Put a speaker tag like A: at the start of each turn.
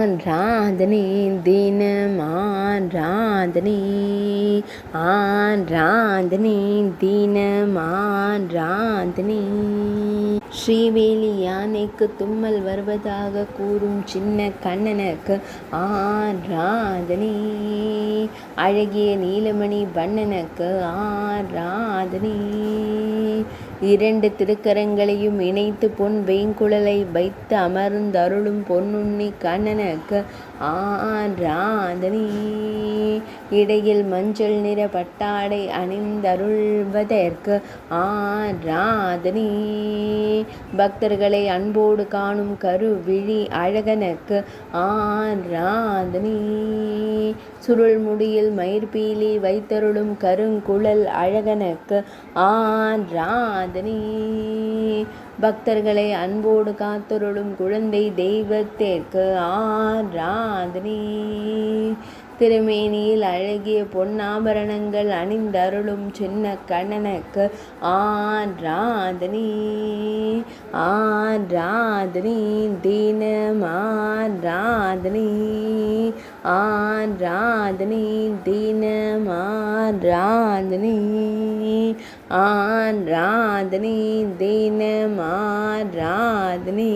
A: ஆராதனை தினம் ஆராதனை ஆராதனை தினம் ஆராதனை. ஸ்ரீவேலி யானைக்கு தும்மல் வருவதாக கூறும் சின்ன கண்ணனுக்கு ஆராதனை. அழகிய நீலமணி வண்ணனுக்கு ஆராதனை. இரண்டு திருக்கரங்களையும் இணைத்து பொன் வேங்குழலை வைத்து அமர்ந்தருளும் பொன்னுண்ணி கண்ணனுக்கு ஆராதனை. இடையில் மஞ்சள் நிற பட்டாடை அணிந்தருள்வதற்கு ஆராதனை. பக்தர்களை அன்போடு காணும் கருவிழி அழகனுக்கு ஆராதனை. சுருள் முடியில் மயிர்பீலி வைத்தருளும் கருங்குழல் அழகனுக்கு ஆராதனை. பக்தர்களை அன்போடு காத்தருளும் குழந்தை தெய்வத்திற்கு ஆராதனை. திருமேனியில் அழகிய பொன்னாபரணங்கள் அணிந்தருளும் சின்ன கண்ணனுக்கு ஆராதனை. ஆராதனை தினம் ஆராதனை ஆராதனை தினம் ஆராதனை ஆராதனை தினம் ஆராதனை.